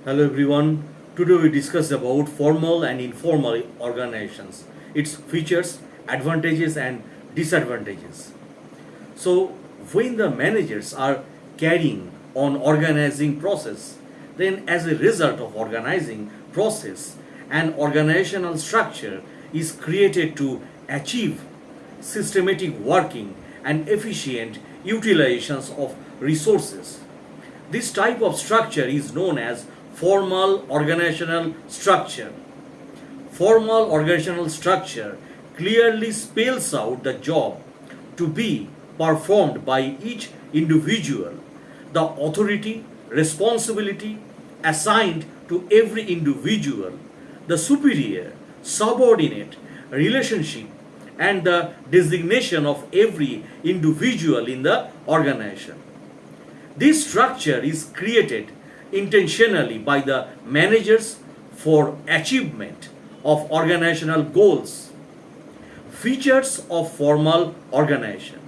Hello everyone. Today we discuss about formal and informal organizations, its features, advantages and disadvantages. So when the managers are carrying on organizing process, then as a result of organizing process, an organizational structure is created to achieve systematic working and efficient utilizations of resources. This type of structure is known as formal organizational structure. Formal organizational structure clearly spells out the job to be performed by each individual, the authority, responsibility assigned to every individual, the superior, subordinate relationship, and the designation of every individual in the organization. This structure is created intentionally by the managers for achievement of organizational goals. Features of formal organization.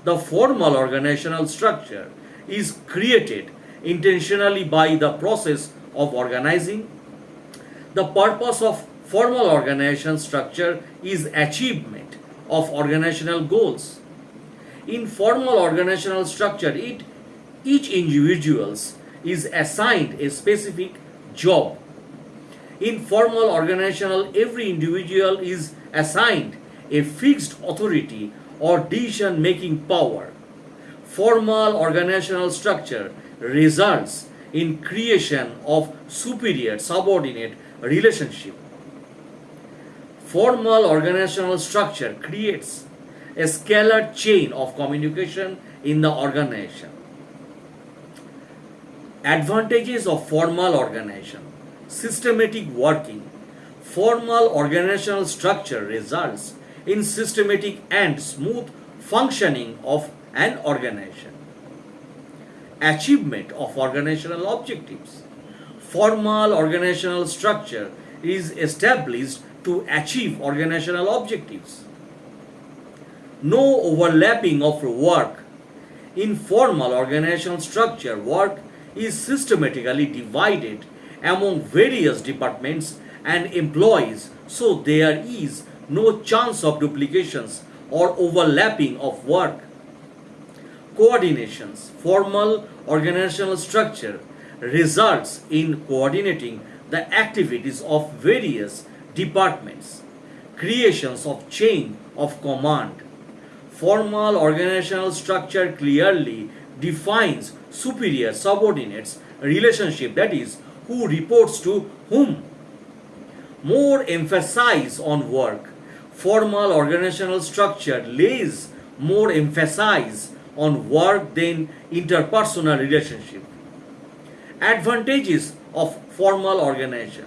The formal organizational structure is created intentionally by the process of organizing. The purpose of formal organization structure is achievement of organizational goals. In formal organizational structure, each individual is assigned a specific job. In formal organizational, every individual is assigned a fixed authority or decision making power. Formal organizational structure results in creation of superior subordinate relationship. Formal organizational structure creates a scalar chain of communication in the organization. Advantages of formal organization. Systematic working. Formal organizational structure results in systematic and smooth functioning of an organization. Achievement of organizational objectives. Formal organizational structure is established to achieve organizational objectives. No overlapping of work. In formal organizational structure, work is systematically divided among various departments and employees, so there is no chance of duplications or overlapping of work. Coordinations. Formal organizational structure results in coordinating the activities of various departments. Creations of chain of command. Formal organizational structure clearly defines superior subordinates relationship, that is, who reports to whom. More emphasis on work. Formal organizational structure lays more emphasis on work than interpersonal relationship. Advantages of formal organization.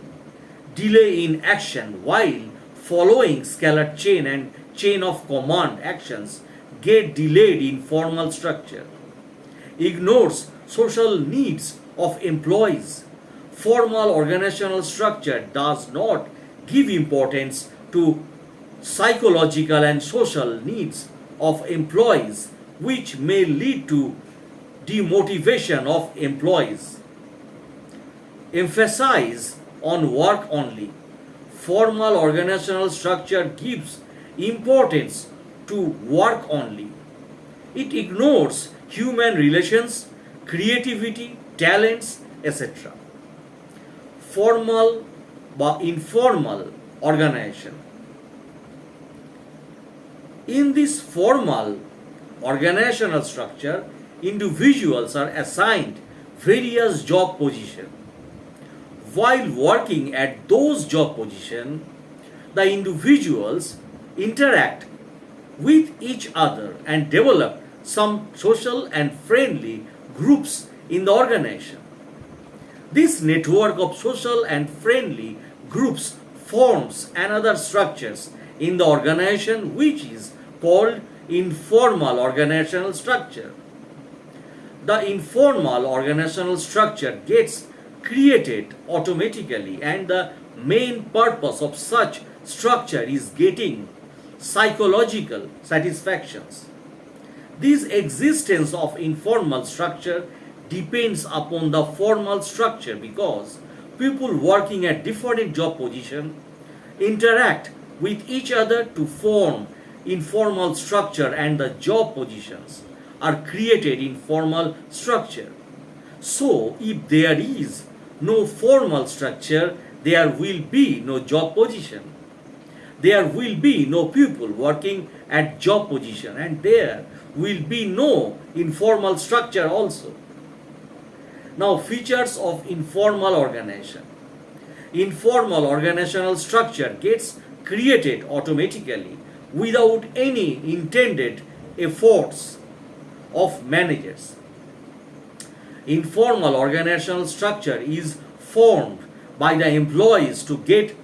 Delay in action while following scalar chain and chain of command actions get delayed in formal structure. Ignores social needs of employees. Formal organizational structure does not give importance to psychological and social needs of employees, which may lead to demotivation of employees. Emphasize on work only. Formal organizational structure gives importance to work only. It ignores human relations, creativity, talents, etc. Formal but informal organization. In this formal organizational structure, individuals are assigned various job positions. While working at those job positions, the individuals interact with each other and develop some social and friendly groups in the organization. This network of social and friendly groups forms another structures in the organization, which is called informal organizational structure. The informal organizational structure gets created automatically, and the main purpose of such structure is getting psychological satisfactions. This existence of informal structure depends upon the formal structure because people working at different job positions interact with each other to form informal structure, and the job positions are created in formal structure. So if there is no formal structure, there will be no job position, there will be no people working at job position, and there will be no informal structure also. Now, features of informal organization. Informal organizational structure gets created automatically without any intended efforts of managers. Informal organizational structure is formed by the employees to get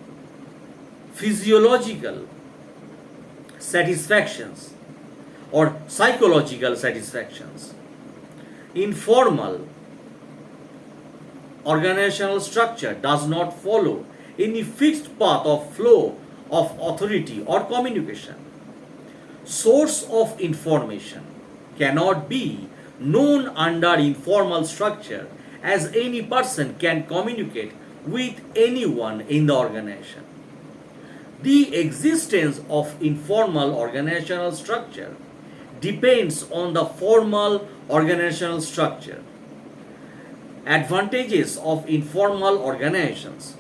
physiological satisfactions or psychological satisfactions. Informal organizational structure does not follow any fixed path of flow of authority or communication. Source of information cannot be known under informal structure, as any person can communicate with anyone in the organization. The existence of informal organizational structure depends on the formal organizational structure. Advantages of informal organizations.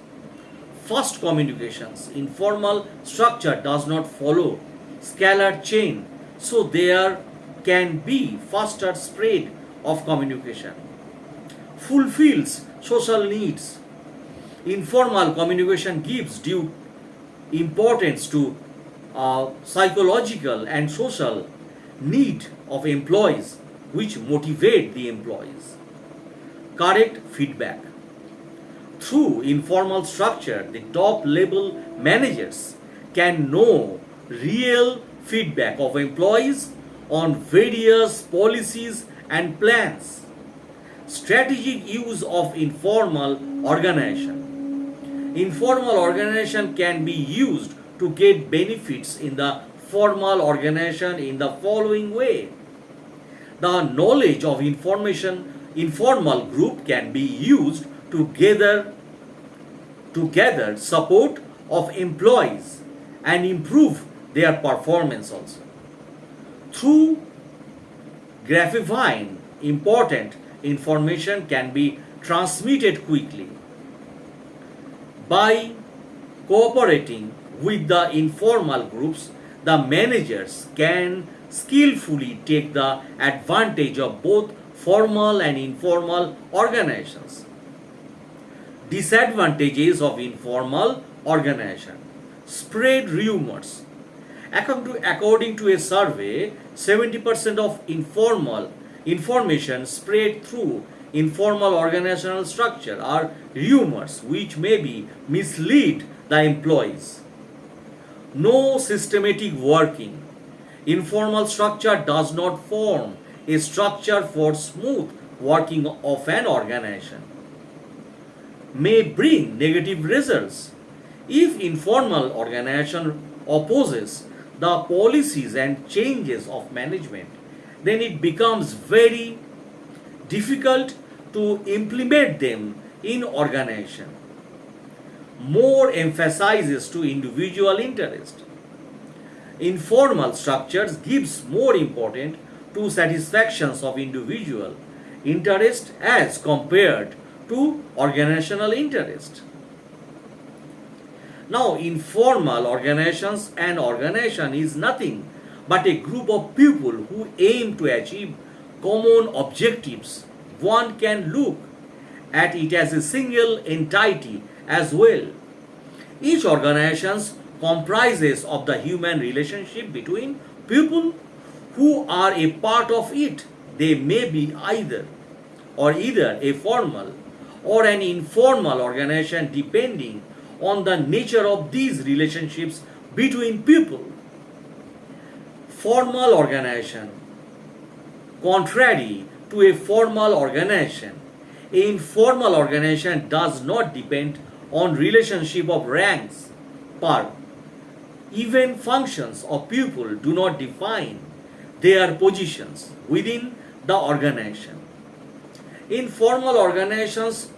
First, communications. Informal structure does not follow scalar chain, so there can be faster spread of communication. Fulfills social needs. Informal communication gives due importance to psychological and social need of employees, which motivate the employees. Correct feedback. Through informal structure, the top level managers can know real feedback of employees on various policies and plans. Strategic use of informal organization. Informal organization can be used to get benefits in the formal organization in the following way. The knowledge of informal group can be used to gather support of employees and improve their performance also. Through graphifying important information can be transmitted quickly. By cooperating with the informal groups, the managers can skillfully take the advantage of both formal and informal organizations. Disadvantages of informal organization. Spread rumors. According to a survey, 70% of informal information spread through informal organizational structure are rumors which may be mislead the employees. No systematic working. Informal structure does not form a structure for smooth working of an organization. May bring negative results. If informal organization opposes the policies and changes of management, then it becomes very difficult to implement them in organization. More emphasizes to individual interest. Informal structures gives more importance to satisfactions of individual interest as compared to organizational interest. Now, informal organizations and organization is nothing but a group of people who aim to achieve common objectives. One can look at it as a single entity as well. Each organization comprises of the human relationship between people who are a part of it. They may be either a formal or an informal organization depending on the nature of these relationships between people. Formal organization. Contrary to a formal organization, an informal organization does not depend on relationship of ranks, per. Even functions of people do not define their positions within the organization. In formal organizations,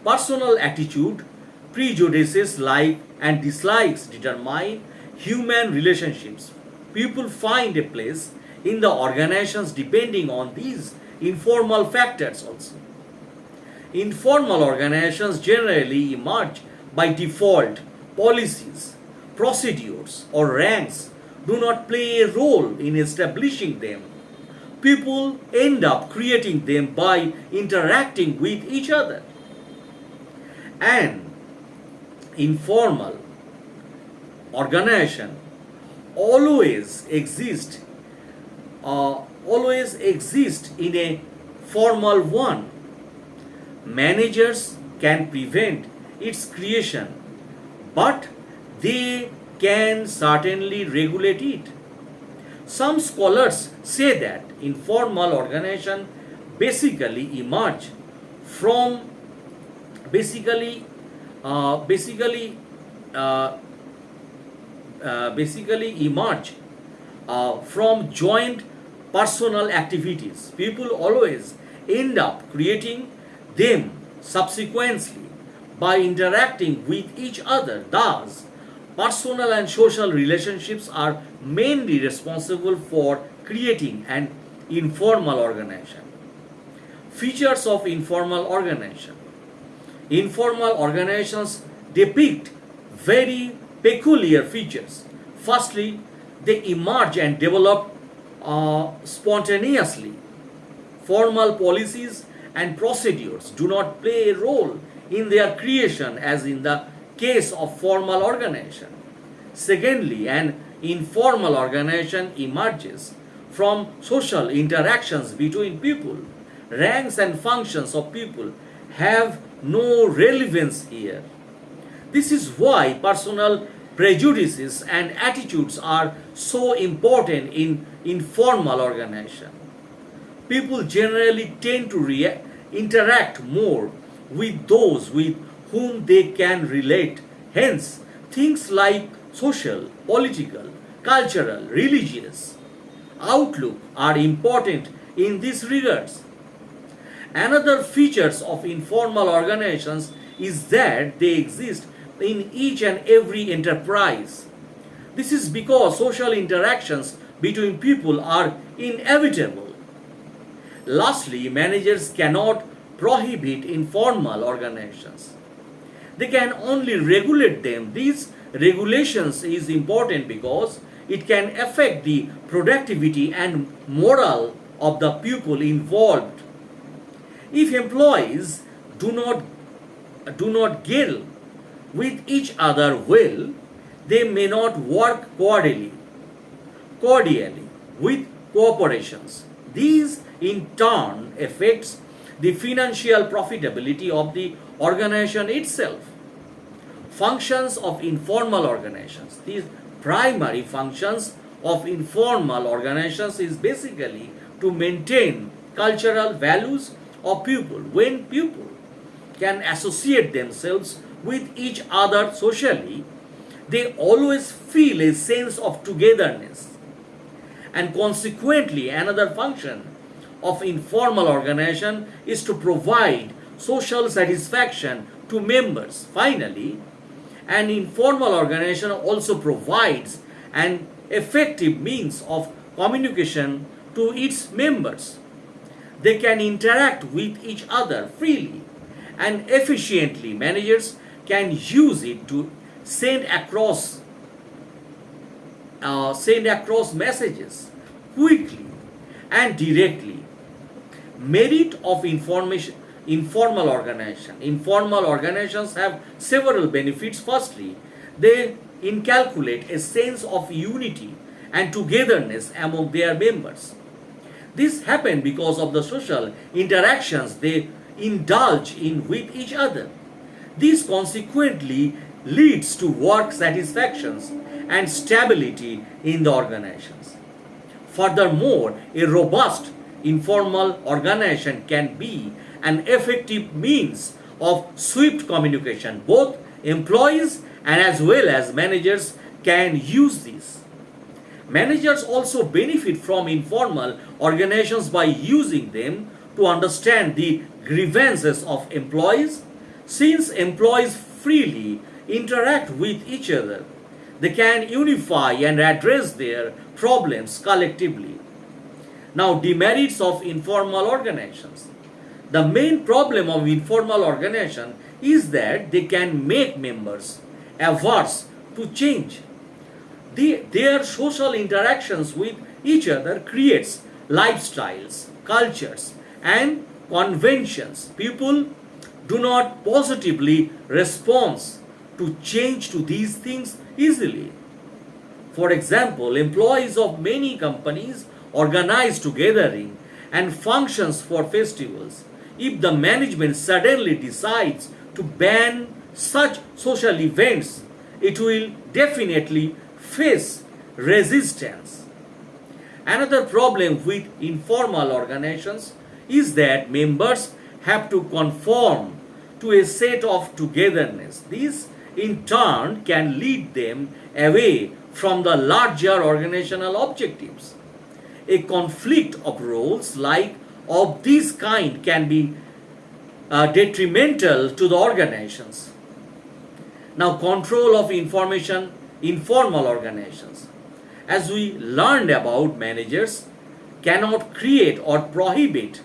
personal attitude, prejudices, like and dislikes determine human relationships. People find a place in the organizations depending on these informal factors also. Informal organizations generally emerge by default. Policies, procedures, or ranks do not play a role in establishing them. People end up creating them by interacting with each other. And informal organization always exist always exist in a formal one. Managers can prevent its creation, but they can certainly regulate it. Some scholars say that informal organization basically emerge from basically basically uh, basically emerge from joint personal activities. People always end up creating them subsequently by interacting with each other. Thus, personal and social relationships are mainly responsible for creating an informal organization. Features of informal organization. Informal organizations depict very peculiar features. Firstly, they emerge and develop spontaneously. Formal policies and procedures do not play a role in their creation as in the case of formal organization. Secondly, an informal organization emerges from social interactions between people. Ranks and functions of people have no relevance here. This is why personal prejudices and attitudes are so important in informal organization. People generally tend to interact more with those with whom they can relate. Hence, things like social, political, cultural, religious outlook are important in these regards. Another features of informal organizations is that they exist in each and every enterprise. This is because social interactions between people are inevitable. Lastly, managers cannot prohibit informal organizations. They can only regulate them. These regulations is important because it can affect the productivity and morale of the people involved. If employees do not get with each other well, they may not work cordially with corporations. These in turn affects the financial profitability of the organization itself. Functions of informal organizations. These primary functions of informal organizations is basically to maintain cultural values of people. When people can associate themselves with each other socially, they always feel a sense of togetherness. And consequently, another function of informal organization is to provide social satisfaction to members. Finally, an informal organization also provides an effective means of communication to its members. They can interact with each other freely and efficiently. Managers can use it to send across messages quickly and directly. Merit of informal organization. Informal organizations have several benefits. Firstly, they inculcate a sense of unity and togetherness among their members. This happens because of the social interactions they indulge in with each other. This consequently leads to work satisfactions and stability in the organizations. Furthermore, a robust informal organization can be an effective means of swift communication. Both employees and as well as managers can use this. Managers also benefit from informal organizations by using them to understand the grievances of employees. Since employees freely interact with each other, they can unify and address their problems collectively. Now, demerits of informal organizations. The main problem of informal organization is that they can make members averse to change. Their social interactions with each other creates lifestyles, cultures, and conventions. People do not positively respond to change to these things easily. For example, employees of many companies organize together and functions for festivals. If the management suddenly decides to ban such social events, it will definitely face resistance. Another problem with informal organizations is that members have to conform to a set of togetherness. This in turn can lead them away from the larger organizational objectives. A conflict of roles like of this kind can be detrimental to the organizations. Now, control of informal organizations. As we learned about, managers cannot create or prohibit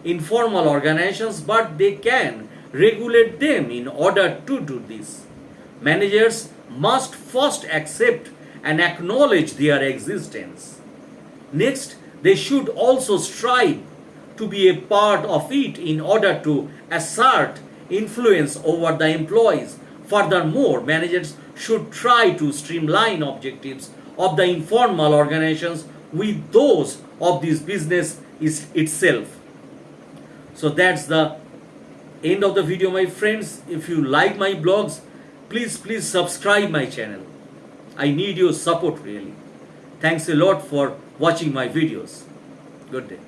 informal organizations, but they can regulate them. In order to do this, managers must first accept and acknowledge their existence. Next, they should also strive to be a part of it in order to assert influence over the employees. Furthermore, managers should try to streamline objectives of the informal organizations with those of this business itself. So that's the end of the video, my friends. If you like my blogs, please subscribe my channel. I need your support really. Thanks a lot for watching my videos. Good day.